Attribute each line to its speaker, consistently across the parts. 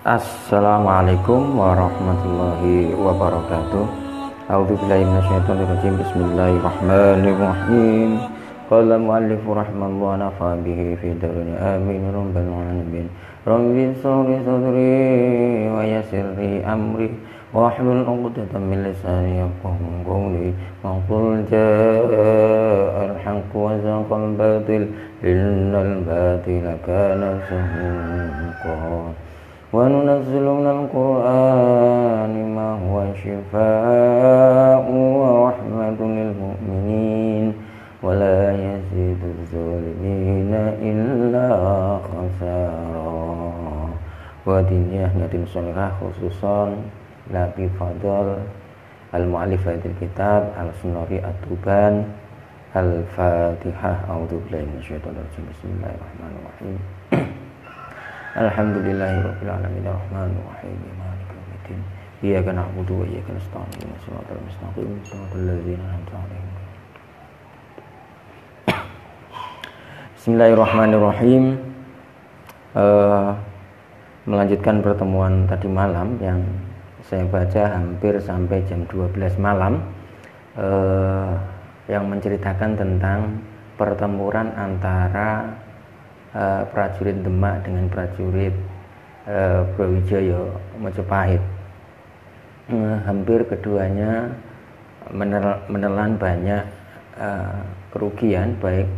Speaker 1: Assalamualaikum warahmatullahi wabarakatuh. A'udzubillahi minasyaitonirrajim. Bismillahirrahmanirrahim. Qala al-mu'allifu rahimallahu wa nafa'a bihi fi darin amin rabbal alamin. Rabbi shrah sadri wa yassir li amri wahlul 'uqdatam min lisani yafqahu qawli. Qul ja'al haqqu wa zaqal batil innal batila kana zahuqa. Wa nunazzilu minal qur'ani ma huwa shifaa'un wa rahmatun lil mu'minin wa la yaziduz zalimina illa khasara. Wa diniyah niyatin sholihah khususan labi fadl al-mu'allifatil kitab al-sunari at-tuban al-fatihah. A'udzubillahi minasyaitonir rajim. Bismillahirrahmanirrahim. Alhamdulillahirabbil alamin arrahmanir rahim maliki yaumiddin iyyaka na'budu wa iyyaka nasta'in ihdinas siratal mustaqim siratal ladzina an'amta 'alaihim. Bismillahirrahmanirrahim. Melanjutkan pertemuan tadi malam yang saya baca hampir sampai jam 12 malam, yang menceritakan tentang pertempuran antara prajurit Demak dengan prajurit Brawijaya Majapahit. Hampir keduanya menelan banyak kerugian, baik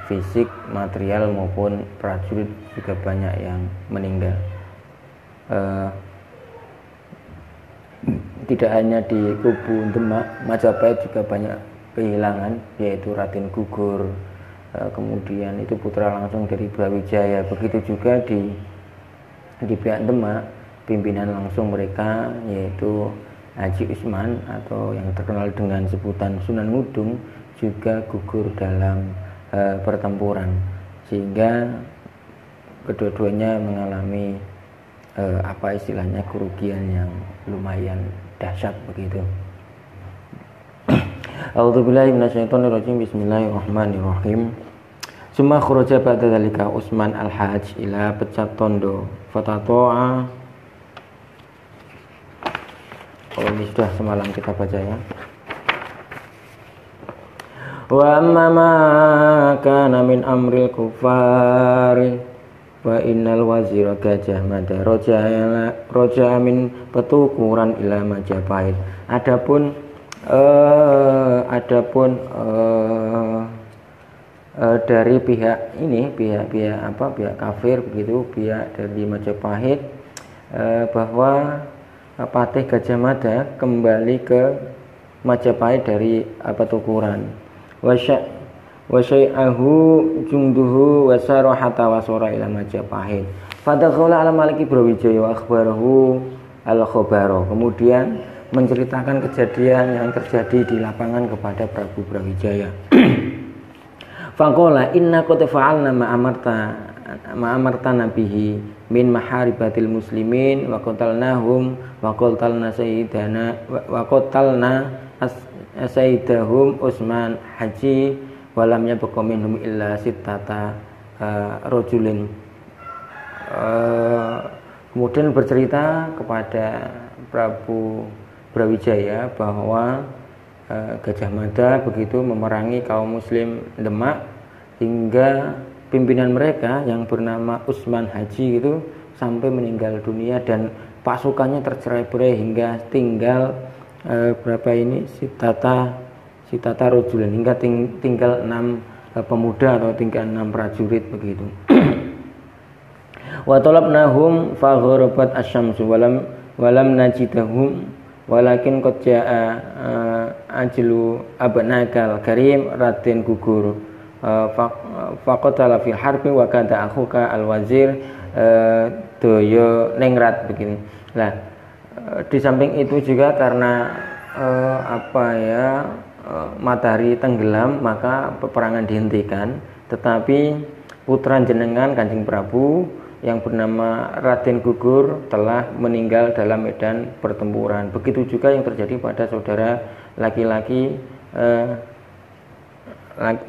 Speaker 1: fisik, material maupun prajurit juga banyak yang meninggal. Tidak hanya di kubu Demak, Majapahit juga banyak kehilangan, yaitu Raden Gugur, kemudian itu putra langsung dari Brawijaya. Begitu juga di pihak Demak, pimpinan langsung mereka yaitu Haji Usman atau yang terkenal dengan sebutan Sunan Ngudung juga gugur dalam pertempuran, sehingga kedua-duanya mengalami istilahnya kerugian yang lumayan dahsyat begitu. A'udzubillahi minasyaitonirrajim. Bismillahirrahmanirrahim. Summa kharaja ba'da dzalika Utsman al-Hajj ila pecat tondo fatato'a. Ini sudah semalam kita baca ya. Wa amma ma kana min amril kufari wa innal wazira Gajah Mada roja min petukuran ila Majapahit. Adapun dari pihak ini, pihak kafir begitu, pihak dari Majapahit, bahwa Patih Gajah Mada kembali ke Majapahit dari petukuran. Wasyai'ahu jungduhu wasara hatta wasara ila Majapahit. Fadakhala ala Maliki Brawijaya wa akhbarahu al-khabara. Kemudian menceritakan kejadian yang terjadi di lapangan kepada Prabu Brawijaya. Faqala inna qad fa'alna ma amarta nabihi min maharibatil muslimin wa qatalnahum wa qatalna sayyidahum Utsman Haji wa lam yabqa minhum illa sittata rajulin. Kemudian bercerita kepada Prabu Brawijaya bahwa Gajah Mada begitu memerangi kaum muslim Demak hingga pimpinan mereka yang bernama Utsman Haji itu sampai meninggal dunia dan pasukannya tercerai-berai hingga tinggal sitata rajulin, hingga tinggal 6 pemuda atau tinggal 6 prajurit begitu. Wa talabnahum fa gharabat asy-syamsu walam najidahum walakin qad jaa ajlu abnakal karim Raden Gugur faqatala fil harbi wa kada akhuka al-wazir Daya Ningrat begini. Nah, di samping itu juga karena matahari tenggelam, maka peperangan dihentikan, tetapi putra jenengan Kanjeng Prabu yang bernama Raden Gugur telah meninggal dalam medan pertempuran. Begitu juga yang terjadi pada saudara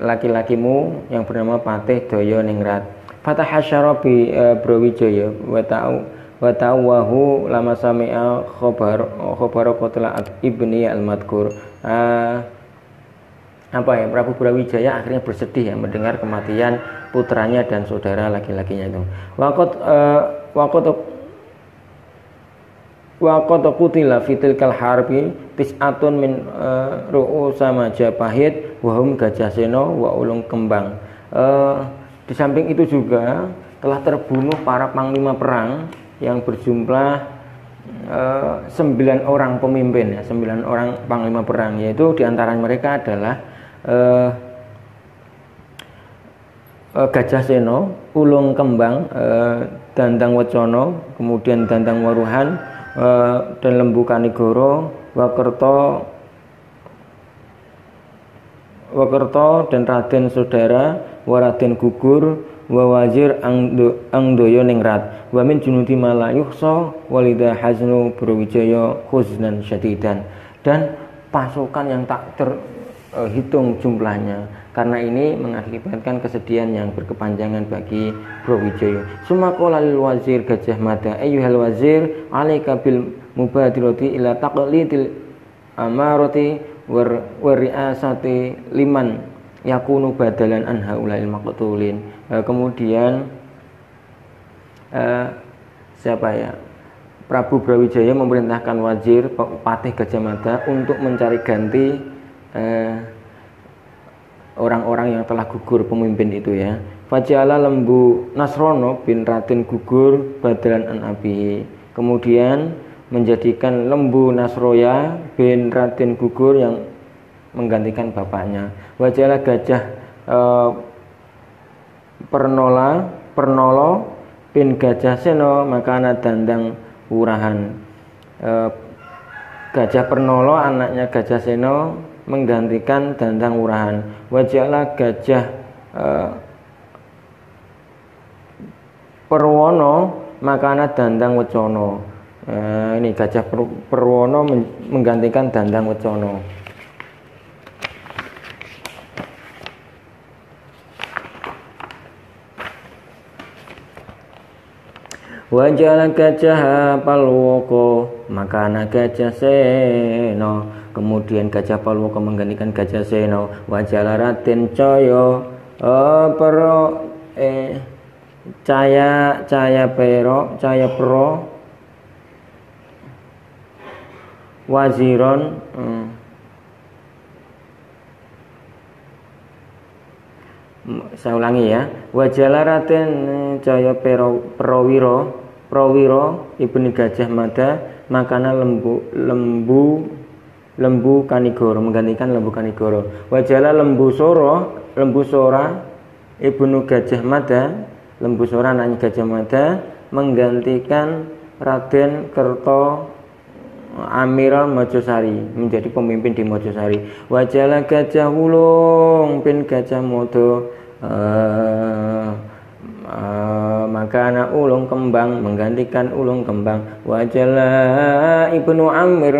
Speaker 1: laki-lakimu yang bernama Patih Daya Ningrat. Fatahasyara bi Brawijaya wa tawahu lama sami'a khabar qatla ibni al-madkur. Prabu Brawijaya akhirnya bersedih ya mendengar kematian putranya dan saudara laki-lakinya itu. Waqat qutila fitil kal harbi tis'atun min ru'usa Majapahit wa hum Gajah Sena wa Ulung Kembang. Di samping itu juga telah terbunuh para panglima perang yang berjumlah 9 orang pemimpin ya, 9 orang panglima perang, yaitu diantara mereka adalah Gajah Sena, Ulung Kembang, Dandang Wacana, kemudian Dandang Waruhan, dan Lembu Kanigoro, Wakerto dan Raden Sodara, Waraden Gugur, Wawazir Angdoyo Ningrat, Wamin Junudi Malayuhso, Walida Haznu Brawijaya Khuznan Syadidan, dan pasukan yang tak terhitung jumlahnya. Karena ini mengakibatkan kesedihan yang berkepanjangan bagi Brawijaya. Sumaqala lil wazir Gajah Mada, ayyuhal wazir, alaika bil mubadirati ila taqlidil amarati wari'asati liman yakunu badalan an haulail maqtulin. Kemudian Prabu Brawijaya memerintahkan wazir Patih Gajah Mada untuk mencari ganti orang-orang yang telah gugur pemimpin itu ya. Fajala Lembu Nasrono bin Raden Gugur badalan an abihi. Kemudian menjadikan Lembu Nasroya bin Raden Gugur yang menggantikan bapaknya. Wajala Gajah Pernolo bin Gajah Sena makana Dandang Wurahan. Gajah Pernolo anaknya Gajah Sena menggantikan Dandang Wurahan. Wajala Gajah Perwono makana Dandang Wacana. Ini Gajah Perwono menggantikan Dandang Wacana. Wajala Gajah Palwoko makana Gajah Sena. Kemudian Gajah Palwoko menggantikan Gajah Sena. Wajala Raden Caya Pro Waziron saya ulangi ya. Wajala Raden Caya Prawiro ibni Gajah Mada makana Lembu Kanigoro menggantikan Lembu Kanigoro. Wajala Lembu Sora ibnu Gajah Mada, Lembu Sora anaknya Gajah Mada menggantikan Raden Kerto Amiral Mojosari menjadi pemimpin di Mojosari. Wajala Gajah Wulung bin Gajah Modo makana Ulung Kembang menggantikan Ulung Kembang. Wajala Ibnu Amir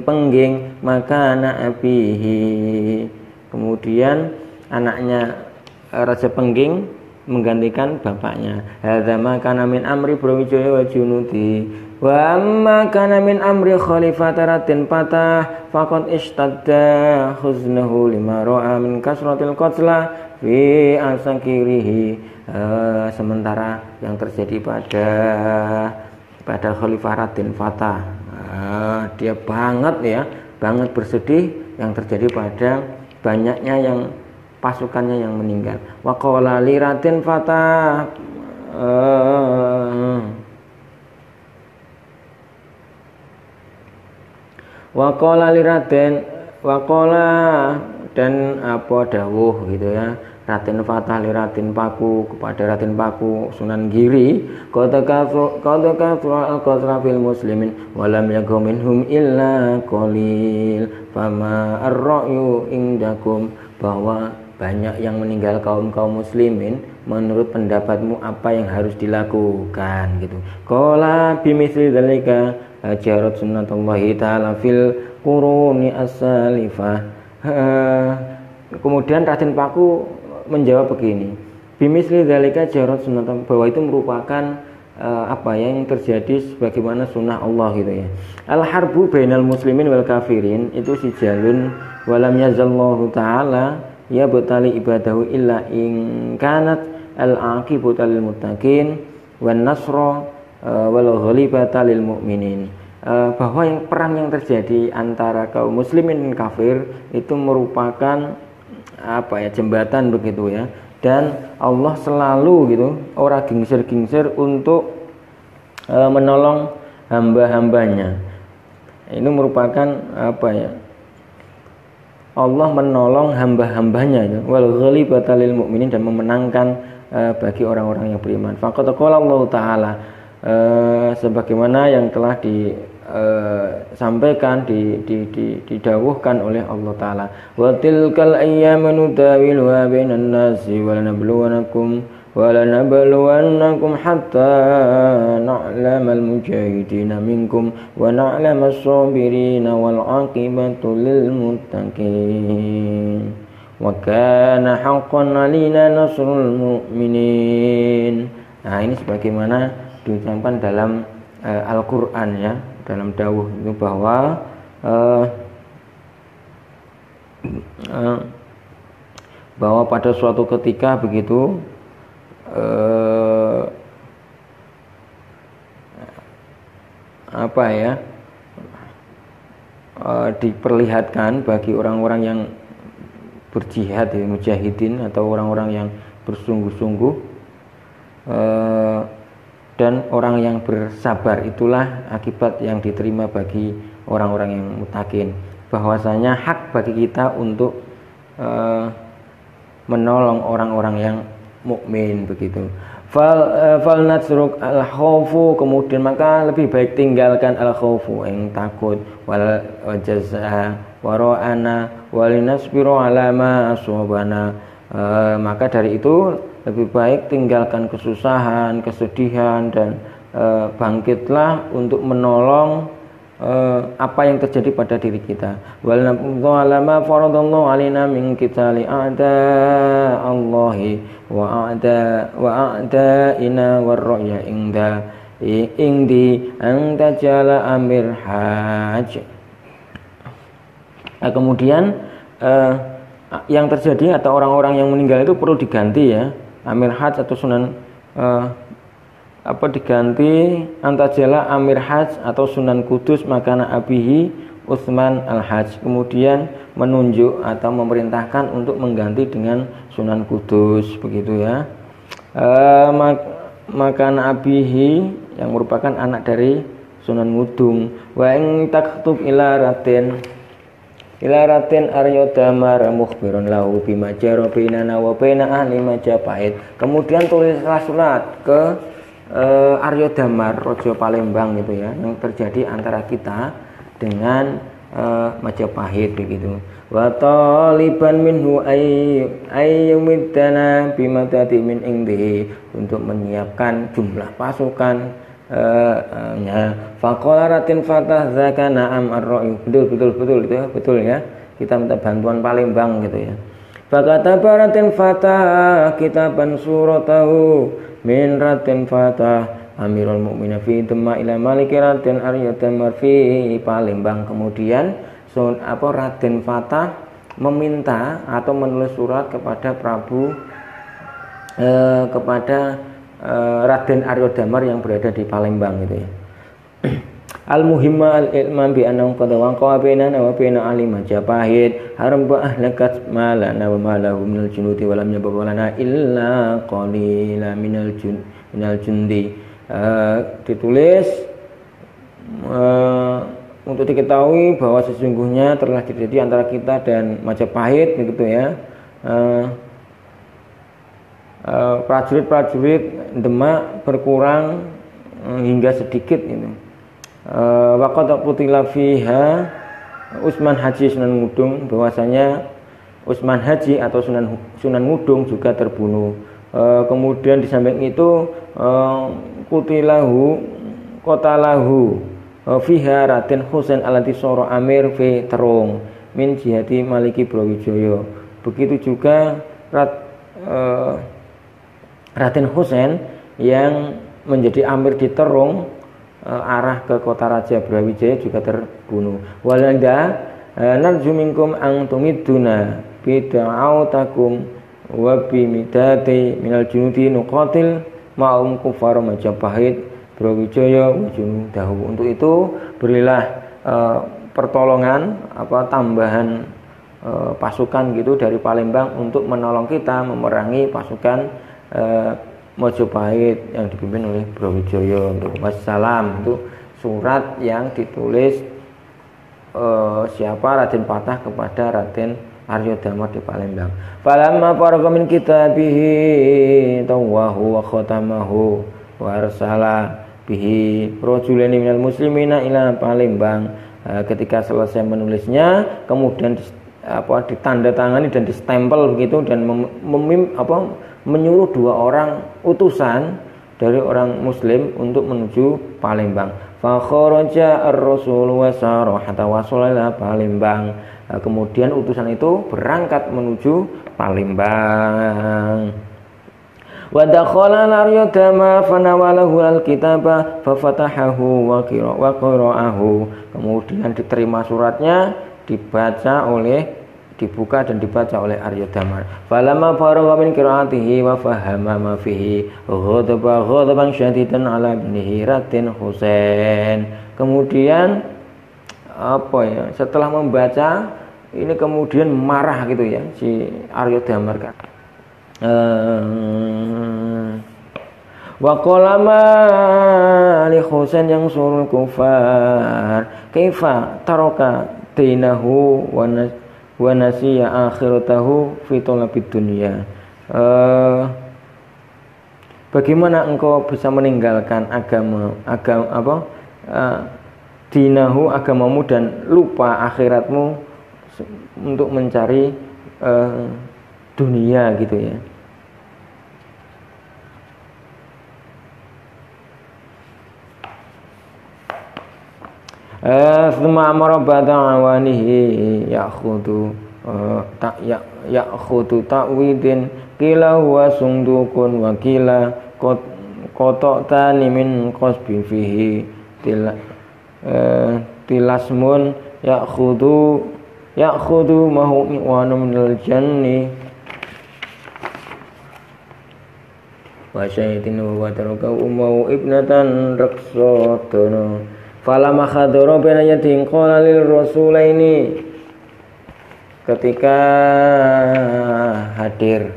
Speaker 1: Pengging makana abihi. Kemudian anaknya Raja Pengging menggantikan bapaknya. Hadza makana min amri Brawijaya wa junudi. Wa amma kana min amri Khalifat Raden Patah faqad ishtadda huznahu lima ra'a min kasratil qatla fi asakirihi. Sementara yang terjadi pada Khalifah Raden Patah, dia banget bersedih yang terjadi pada banyaknya yang pasukannya yang meninggal. Wa qala li Raden Patah dan apa dawuh gitu ya. Raden Patah li Raden Paku kepada Raden Paku Sunan Giri, qad kathura al-qatra fil muslimin wa lam yakum minhum illa qalil fama ar-ra'yu indakum, bahwa banyak yang meninggal kaum muslimin, menurut pendapatmu apa yang harus dilakukan gitu. Qala bimithli dzalika jarat sunnatullahi ta'ala fil quruni as-salifah. Kemudian Raden Paku menjawab begini, bimisli dzalika jarat sunnatullah, bahwa itu merupakan apa yang terjadi sebagaimana sunnah Allah gitu ya. Al harbu bainal muslimin wal kafirin itu sijalun walam yazallahu taala ya betali ibadahu illa in kanat al aqibatu lil muttaqin wan nasra wal ghalibata lil mu'minin. Bahwa yang perang yang terjadi antara kaum muslimin dan kafir itu merupakan apa ya, jembatan begitu ya, dan Allah selalu gitu ora gingsir-gingsir untuk menolong hamba-hambanya. Ini merupakan apa ya, Allah menolong hamba-hambanya itu wal ghalibata lil mu'minin, dan memenangkan bagi orang-orang yang beriman. Faqad qala Allah taala, sebagaimana yang telah disampaikan didawuhkan oleh Allah taala, wa tilkal ayyamu nudawiluha bainan nasi wa lanabluwannakum hatta na'lamal mujahidina minkum wa na'lamas sabirina wal aqibatu lil muttaqin wa kana haqqan 'alaina nasrul mu'minin. Nah, ini sebagaimana diucapkan dalam Al-Qur'an ya, dalam dawuh itu bahwa bahwa pada suatu ketika begitu apa ya, diperlihatkan bagi orang-orang yang berjihad ya, mujahidin atau orang-orang yang bersungguh-sungguh dan orang yang bersabar, itulah akibat yang diterima bagi orang-orang yang muttaqin. Bahwasanya hak bagi kita untuk menolong orang-orang yang mukmin begitu. Fal nasruk al khaufu, kemudian maka lebih baik tinggalkan al khaufu yang takut, wal jazaa wara'ana walinasbiru ala ma asabana. Maka dari itu lebih baik tinggalkan kesusahan, kesedihan, dan bangkitlah untuk menolong apa yang terjadi pada diri kita. Wal naqdu ala ma faradallahu alaina min qitali a'da Allahi wa a'daina warra'ya indi an tajala amir haj. Kemudian yang terjadi atau orang-orang yang meninggal itu perlu diganti ya, amir haj atau sunan diganti antajala amir haj atau sunan kudus makana abihi Utsman al-Hajj, kemudian menunjuk atau memerintahkan untuk mengganti dengan sunan kudus begitu ya. Makana abihi yang merupakan anak dari Sunan Ngudung. Wa ing taktub ila ratin Arya Damar mukhbirun lahu bima jara bainana wa baina ahli Majapahit. Kemudian tulislah surat ke Arya Damar, Raja Palembang gitu ya, yang terjadi antara kita dengan Majapahit begitu. Wa taliban minhu ayyumiddana bimadati min indihi, untuk menyiapkan jumlah pasukan faqala ratin fatah zaka na'am ar-ra'i, betul itu ya, betul ya, kita minta bantuan Palembang gitu ya. Faqata baratin fatah kitaban suratahu min ratin fatah Amirul Mukminin fi Dema ila Maliki Raden Arya Damar fi Palembang. Kemudian Raden Fatah meminta atau menulis surat kepada Raden Arya Damar yang berada di Palembang gitu ya. Al-muhimma al-ilman bi annahu qad waqa bainana wa baina ahli Majapahit harba ahlakat malana wa malahu minal junuti wa lam yabqa lana illa qalila minal jundi. Ditulis untuk diketahui bahwa sesungguhnya telah terjadi antara kita dan Majapahit begitu ya. Prajurit-prajurit Demak berkurang hingga sedikit itu. Waqad qutila fiha Utsman Haji Sunan Ngudung, bahwasanya Utsman Haji atau Sunan Ngudung juga terbunuh. Kemudian di samping itu qatalahu fiha Raden Husain al-Antisoro Amir fi Terong min jihati Maliki Brawijaya. Begitu juga Raden Husain yang menjadi amir di Terung, arah ke kota Raja Brawijaya juga terbunuh. Walanda narju minkum ang tumiduna bid'autakum wa bimidati minal junudi nuqatil ma'um kufar Majapahit Brawijaya wa junudahu. Untuk itu berilah pertolongan tambahan pasukan gitu dari Palembang untuk menolong kita memerangi pasukan Majapahit yang dipimpin oleh Brawijaya. Wassalam itu surat yang ditulis siapa Raden Patah kepada Raden Arya Dharma di Palembang. Falamma faraga min kitabihi tawahu wa khatamahu wa arsala bihi rajulaini minal muslimina ila Palembang. Ketika selesai menulisnya kemudian ditandatangani dan distempel begitu dan menyuruh 2 orang utusan dari orang muslim untuk menuju Palembang. Fa kharaja ar-rasul wa sara hatta wasala ila Palembang. Kemudian utusan itu berangkat menuju Palembang. Wa dakhala Arya Dharma fanawalahu al-kitaba fa fatahahu wa qara'ahu. Kemudian diterima suratnya, dibuka dan dibaca oleh Arya Dharma. Falamma faragha min qira'atihi wa fahama ma fihi ghadaban syadidan ala ibnihi Raden Husain. Kemudian setelah membaca ini kemudian marah gitu ya si Arya Dharma kan. Wa qala ma li Husain yang surul kufar kaifa taraka dinahu wa nasiya akhiratahu fi talabid dunya. Bagaimana engkau bisa meninggalkan dinahu agamamu dan lupa akhiratmu untuk mencari dunia gitu ya. Thumma amara bada'awanihi ya'khudu ta'widin qila huwa sundukun wa qila qata'tani min qasbi fihi tilasmun ya'khudu mahu mi'wanu minal janni wa syaitin wa taraka ummu ibnatan raqsatana falamma khadara baina yadin qala lil rasulaini. Ketika hadir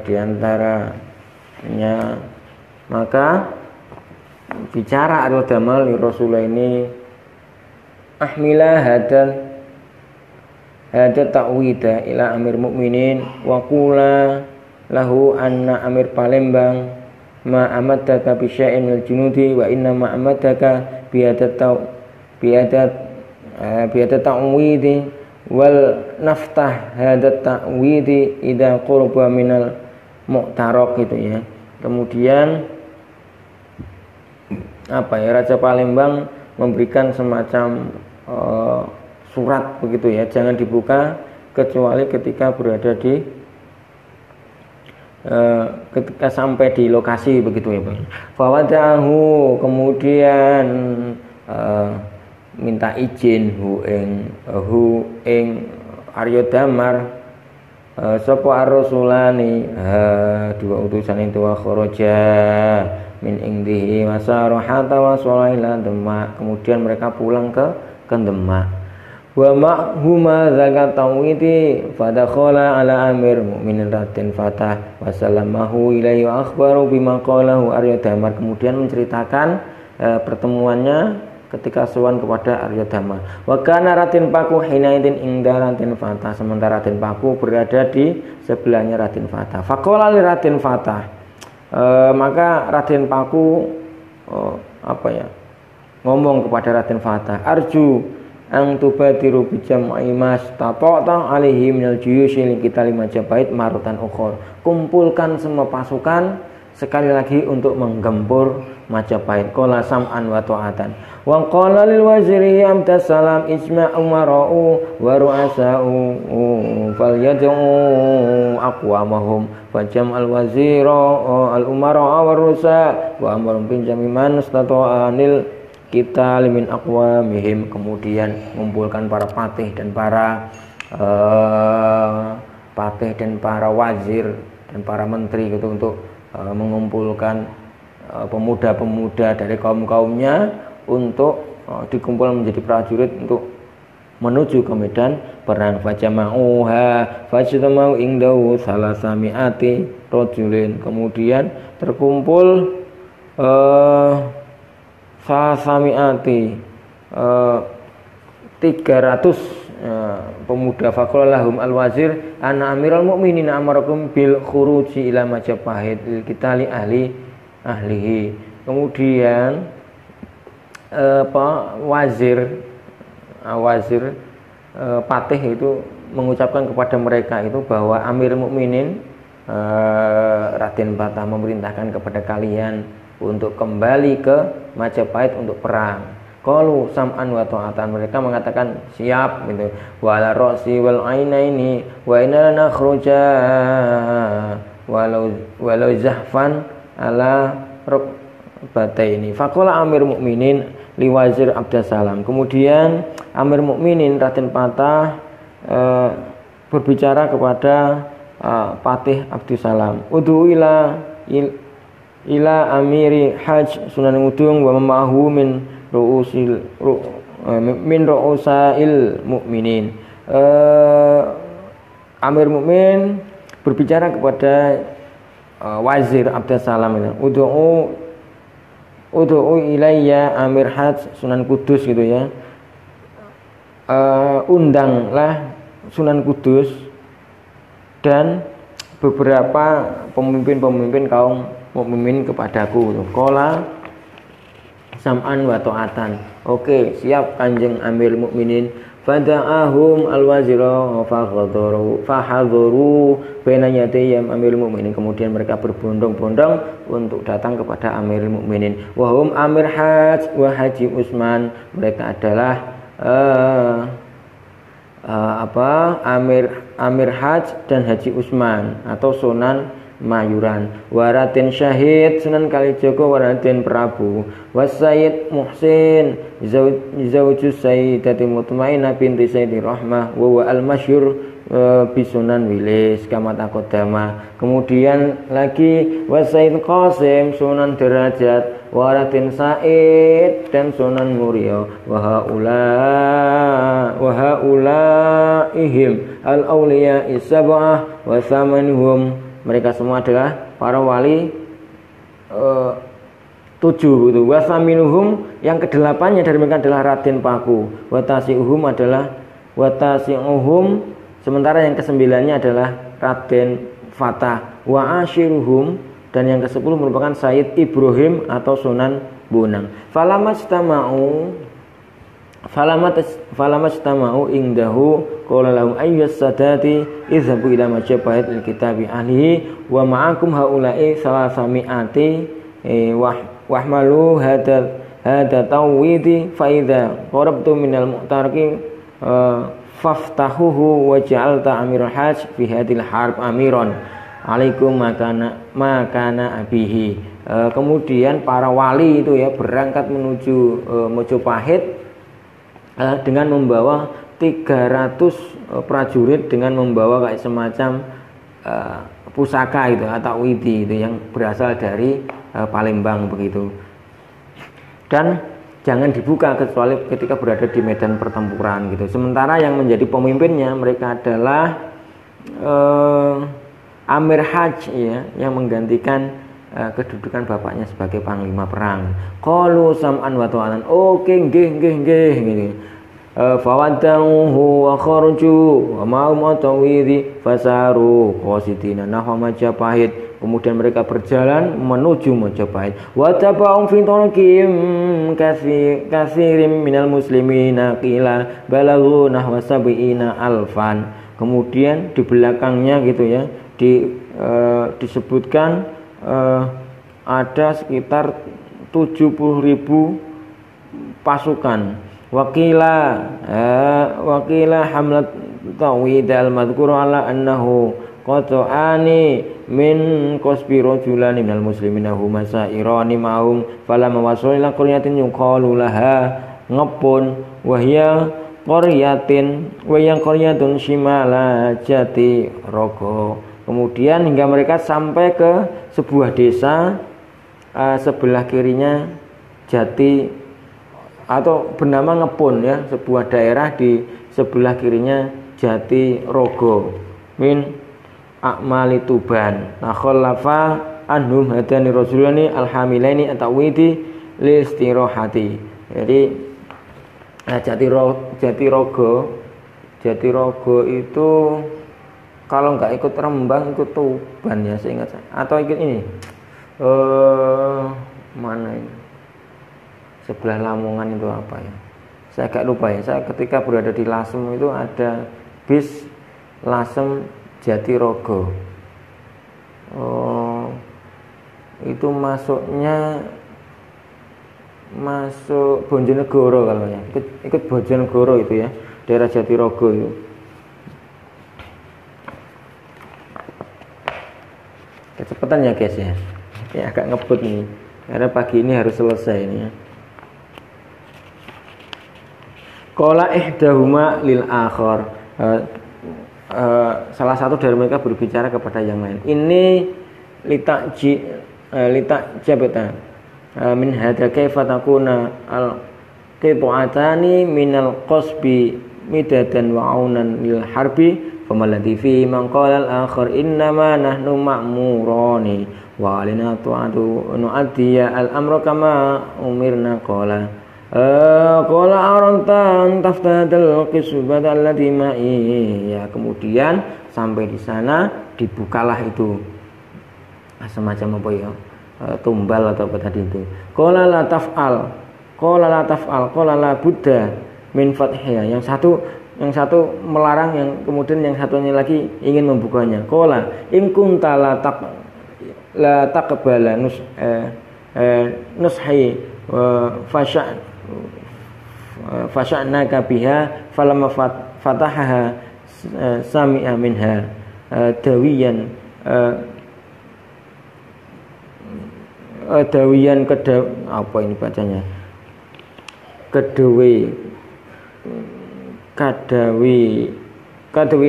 Speaker 1: di antaranya maka bicara Arya Dharma lil rasulaini ahmila hada ta'wida ila amir mukminin wa qula lahu anna amir Palembang ma amadaka bi syai'in minal junudi wa inna ma amadaka biadat ta'widi wal naftah hadat ta'widi idza qurba minal mu'taraq gitu ya. Kemudian Raja Palembang memberikan semacam surat begitu ya, jangan dibuka kecuali ketika berada di ketika sampai di lokasi begitu ya Bang. Fawadahu kemudian minta izin hu ing Arya Dharma sapa ar-rasulani 2 utusan itu wa kharaja min indihi wasarahata wa sulaila Demak. Kemudian mereka pulang ke Demak. Wa ma'huma zakat tawiti fadakhala ala amir mu'minin Raden Fatah wa sallamahu ilaihi wa akhbaru bima qalahu Arya Dharma. Kemudian menceritakan pertemuannya ketika sowan kepada Arya Dharma. Wa kana Raden Paku hinaidin ingda Raden Fatah. Sementara Raden Paku berada di sebelahnya Raden Fatah. Faqala li Raden Fatah. Maka Raden Paku ngomong kepada Raden Fatah, arju ang tubadiru bijam'i mas tata'ta alaihi minal juyushi li kita Majapahit marutan ukhur. Kumpulkan semua pasukan sekali lagi untuk menggempur Majapahit. Qala sam'an wa ta'atan Wa qala lil waziri amtas salam isma' umara'u wa ru'asa'u falyad'u aqwamahum fajam al wazira al umara'a wa rusa wa amarum bin jami'an stata'anil kita limin aqwamihim. Kemudian mengumpulkan para patih dan para wazir dan para menteri gitu untuk mengumpulkan pemuda-pemuda dari kaum-kaumnya untuk dikumpul menjadi prajurit untuk menuju ke medan perang. Fajama'uha fajtama'u indahu salasami'ati rajulin. Kemudian terkumpul salasami'ati 300 pemuda. Faqala lahum al-wazir ana amiral mu'minin amarakum bil khuruji ila Majapahit lil qitali ahlihi. Kemudian wazir patih itu mengucapkan kepada mereka itu bahwa Amir Mukminin Raden Patah memerintahkan kepada kalian untuk kembali ke Majapahit untuk perang. Qalu sam'an wa ta'atan, mereka mengatakan siap gitu. Wa ala ra'si wal ainaini wa inna nakhruja walau zahfan ala rukbataini. Faqala Amir Mukminin liwazir Abdussalam. Kemudian Amir Mukminin Raden Patah berbicara kepada Patih Abdussalam. Udhu ila amiri haj Sunan Ngudung wa ma'ahu min ru'usail mukminin. Amir Mukmin berbicara kepada wazir Abdussalam ini. Ud'u ilayya Amir Haj Sunan Kudus gitu ya. Undanglah Sunan Kudus dan beberapa pemimpin kaum mukminin kepadaku. Qala sam'an wa ta'atan. Oke, siap Kanjeng Amir Mukminin. Fada'ahum al-wazira fahadharu baina yadayya Amir Mukminin. Kemudian mereka berbondong-bondong untuk datang kepada Amir Mukminin. Wa hum Amir Haj wa Haji Usman. Mereka adalah Amir Haj dan Haji Usman atau Sunan Mayuran. Waratin Syahid Sunan Kalijogo Waratin Prabu Wasayyid Muhsin Zawjus Sayyidati Mutmainah binti Sayyidi Rahmah wa al-masyhur bisunan Wilis kama taqaddama. Kemudian lagi Wasayyid Qasim Sunan Derajat Waratin Said dan Sunan Muria wa haulaihim al-awliya is-sab'ah wa thamanuhum. Mereka semua adalah para wali 7 gitu. Wasaminuhum yang kedelapannya dari mereka adalah Raden Paku. Watasiuhum sementara yang kesembilannya adalah Raden Fatah. Wa ashiruhum dan yang ke-10 merupakan Sayyid Ibrahim atau Sunan Bonang. Falamastama'u indahu qala lahum ayyus sadati izhabu ila Majapahit lil kitabi ahlihi wa ma'akum haula'i salasami'ati wahmalu hada tawwidi fa idza qarabtu minal mu'tariki faftahuhu wa ja'alta amirul hajj fi hadil harb amiron alaikum makana abihi. Kemudian para wali itu ya berangkat menuju Majapahit dengan membawa 300 prajurit dengan membawa kayak semacam pusaka itu atau widi itu yang berasal dari Palembang begitu. Dan jangan dibuka kecuali ketika berada di medan pertempuran gitu. Sementara yang menjadi pemimpinnya mereka adalah Amir Haj ya, yang menggantikan kedudukan bapaknya sebagai panglima perang. Qalu sam'an wa ta'atan. Oke, nggih gitu. Fawaddahu wa kharaju wa ma'um atawidi fasaru qasidina nahwa Majapahit. Kemudian mereka berjalan menuju Majapahit. Wa taba'um fi tarqim katsirin minal muslimina qila balaghu nahwa sab'ina alfan. Kemudian di belakangnya gitu ya disebutkan ada sekitar 70.000 pasukan. Wakila hamlat tawhid al-madhkur ala annahu qata'ani min qasbi rajulani minal muslimina huma sa'irani ma'hum falamma wasalu ila qaryatin yuqalu laha ngepun wahya qaryatun shimala jati rogo. Kemudian hingga mereka sampai ke sebuah desa sebelah kirinya Jati atau bernama Ngepun ya, sebuah daerah di sebelah kirinya Jati Rogo min Akmali Tuban. Nakhallafa anhum hadani rasulani alhamilaini atawidi listirahati. Jadi Jati Rogo itu kalau nggak ikut Rembang ikut Tuban ya seingat saya, atau ikut ini mana ini sebelah Lamongan itu apa ya, saya agak lupa ya. Saya ketika berada di Lasem itu ada bis Lasem Jatirogo, itu masuk Bojonegoro kalau ya, ikut Bojonegoro itu ya, daerah Jatirogo itu. Kecepatan ya guys ya, agak ngebut nih karena pagi ini harus selesai ini ya. Qala ihdahuma lil akhar, salah satu dari mereka berbicara kepada yang lain, ini litakjabata min hadza kaifa takuna al qit'atani minal qasbi midadan wa aunan lil harbi famalladhi fi man qala al akhar innama nahnu ma'murani wa alina tu'adu nu'addiya al amra kama umirna qala arantan taftadal qisbata allati ma'i. Ya, kemudian sampai di sana dibukalah itu semacam apa ya, tumbal atau apa tadi itu. Qala la taf'al qala la budda min fathiyah. Yang satu melarang, yang kemudian yang satunya lagi ingin membukanya. Qala in kunta la taqbala nushi fasya'naka biha falamma fatahaha sami'a minha dawiyan apa ini bacanya, kadawi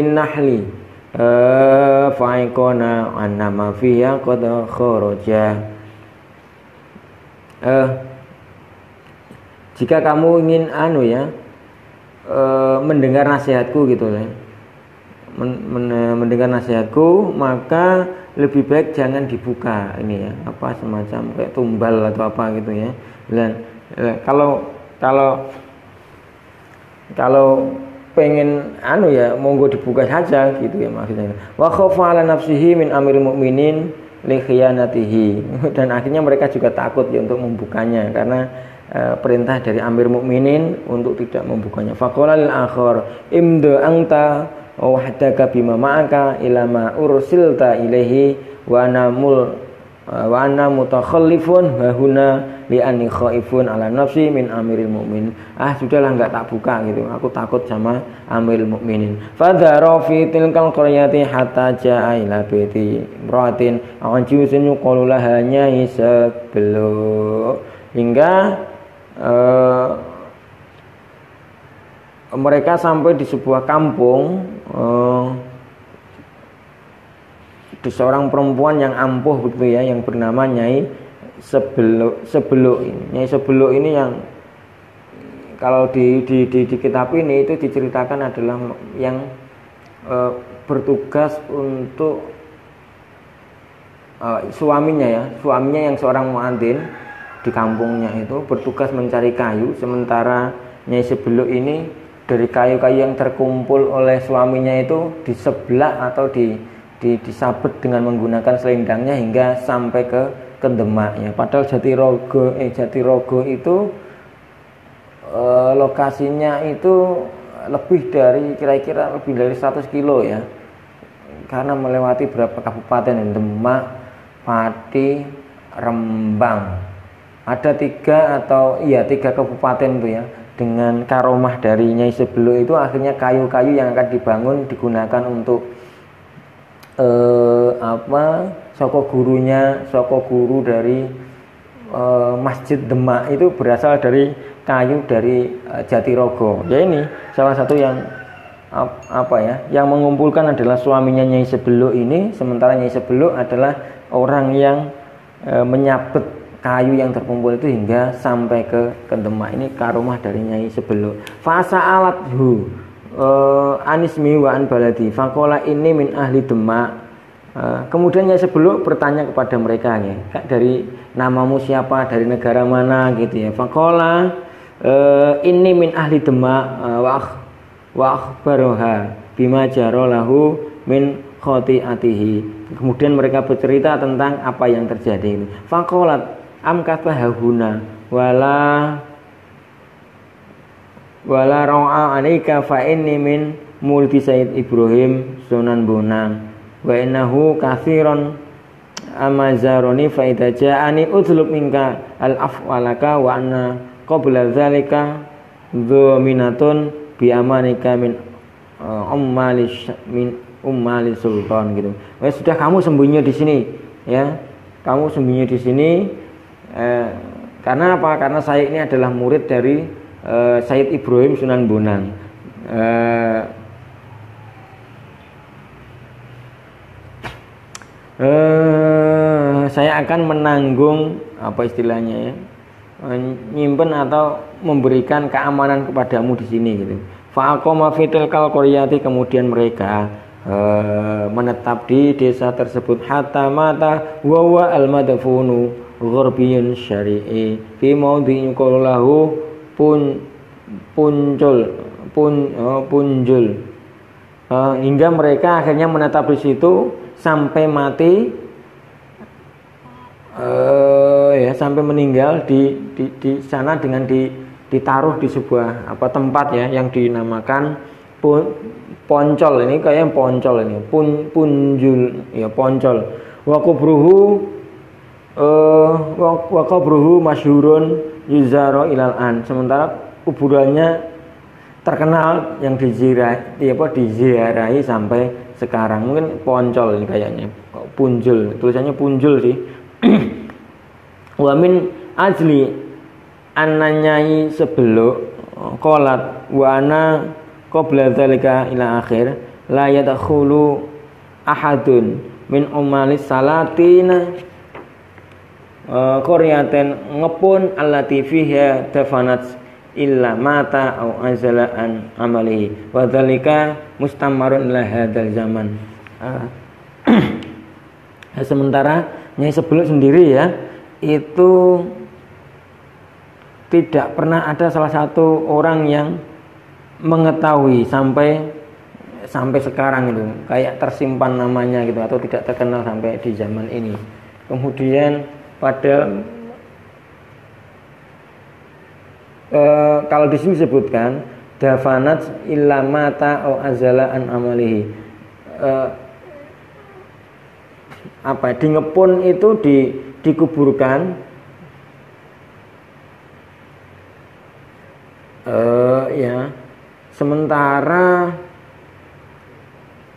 Speaker 1: nahli fa'ikona annama fiha qad kharaja. Jika kamu ingin mendengar nasihatku gitu ya, mendengar nasihatku, maka lebih baik jangan dibuka ini ya, apa semacam kayak tumbal atau apa gitu ya. Dan kalau pengen monggo dibuka saja gitu ya maksudnya. Wa khafa ala nafsihi min amiril mukminin li khiyanatihi. Dan akhirnya mereka juga takut ya untuk membukanya karena perintah dari Amir Mukminin untuk tidak membukanya. Faqala lil akhar imda anta wahdaka bima ma'aka ila ma ursilta ilaihi wa ana mutakhallifun wa huna li anni khaifun ala nafsi min Amiril Mukminin. Sudahlah, enggak tak buka gitu. Aku takut sama Amiril Mukminin. Fadhara fi tilkal qaryati hatta ja'a ila baiti imratin anjusun yuqalu laha Nyaisablu. Hingga mereka sampai di sebuah kampung, di seorang perempuan yang ampuh begitu ya, yang bernama Nyai Sebeluk ini. Nyai Sebeluk ini yang kalau di kitab ini itu diceritakan adalah yang bertugas untuk suaminya yang seorang muadzin di kampungnya itu bertugas mencari kayu, sementara Nyai Sebeluk ini dari kayu-kayu yang terkumpul oleh suaminya itu diseblak atau disabet dengan menggunakan selendangnya hingga sampai ke Demaknya. Padahal Jatirogo itu lokasinya itu kira-kira lebih dari 100 kilo ya, karena melewati beberapa kabupaten, Demak, Pati, Rembang. ada 3 kabupaten tuh ya, dengan karomah dari Nyai Sebeluk itu akhirnya kayu-kayu yang akan dibangun digunakan untuk soko guru dari Masjid Demak itu berasal dari kayu dari Jatirogo. Ya ini salah satu yang yang mengumpulkan adalah suaminya Nyai Sebeluk ini, sementara Nyai Sebeluk adalah orang yang menyabet kayu yang terkumpul itu hingga sampai ke Demak. Ini karomah dari Nyai Sebeluk. Fasa'alathu anismi wa an baladi faqala ini min ahli Demak. Kemudian Nyai Sebeluk bertanya kepada mereka ya, dari namamu siapa, dari negara mana gitu ya. Faqala ini min ahli Demak wa akhbaroha bima jarolahu min khotiatihi. Kemudian mereka bercerita tentang apa yang terjadi itu. Faqalat amkata hahuna wala ra'a anika fa inni min mulki Sayyid Ibrahim Sunan Bonang wa innahu katsiran amazaroni fa idza ja'ani utlub minka al afwalaka wa anna qabla dzalika dhaminatun bi amanika min ummali sultan gitu. Sudah kamu sembunyi di sini ya. Kamu sembunyi di sini karena apa? Karena saya ini adalah murid dari Sayyid Ibrahim Sunan Bonang. Saya akan menanggung apa istilahnya ya, menyimpan atau memberikan keamanan kepadamu di sini gitu. Fa'aqama fitil qaryati, kemudian mereka menetap di desa tersebut hatta mata wa al-madfunu gharbiyun syari'i fi maudhi'in qallahu punjul hingga mereka akhirnya menetap di situ sampai mati sampai meninggal di sana dengan ditaruh di sebuah tempat ya yang dinamakan Poncol. Ini kayak Poncol ini punjul ya, Poncol. Wa qabruhu masyhurun yuzaro ilal an. Sementara kuburannya terkenal yang diziarahi sampai sekarang. Mungkin Poncol ini kayaknya, Punjul, tulisannya Punjul sih. Wa min ajli Nyai Sebeluk qolat wa ana qabla dzalika ila akhir la yadkhulu ahadun min ummalis salatina qaryatin ngepun allati fiha dafanat illa mata au azala an amalihi wa dzalika mustamarun ila hadzal zaman. Sementara Nyai Sebeluk sendiri ya itu tidak pernah ada salah satu orang yang mengetahui sampai sekarang itu, kayak tersimpan namanya gitu atau tidak terkenal sampai di zaman ini. Kemudian pada kalau di sini disebutkan dafanat illa mata au azala an amalihi, di ngepun itu dikuburkan sementara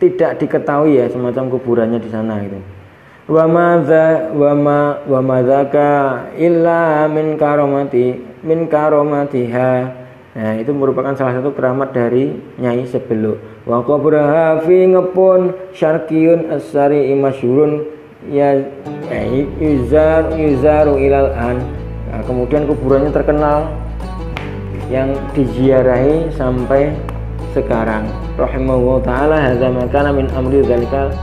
Speaker 1: tidak diketahui ya semacam kuburannya di sana gitu. Wa madzaka illa min karomatiha. Nah, itu merupakan salah satu keramat dari Nyai Sebeluk. Wa qabraha fi ngepun syarqiyun as-sari masyhurun ya yuzaru ilal an. Nah, kemudian kuburannya terkenal yang diziarahi sampai sekarang. Rahimahullah taala hadza ma kana min amri dzalikal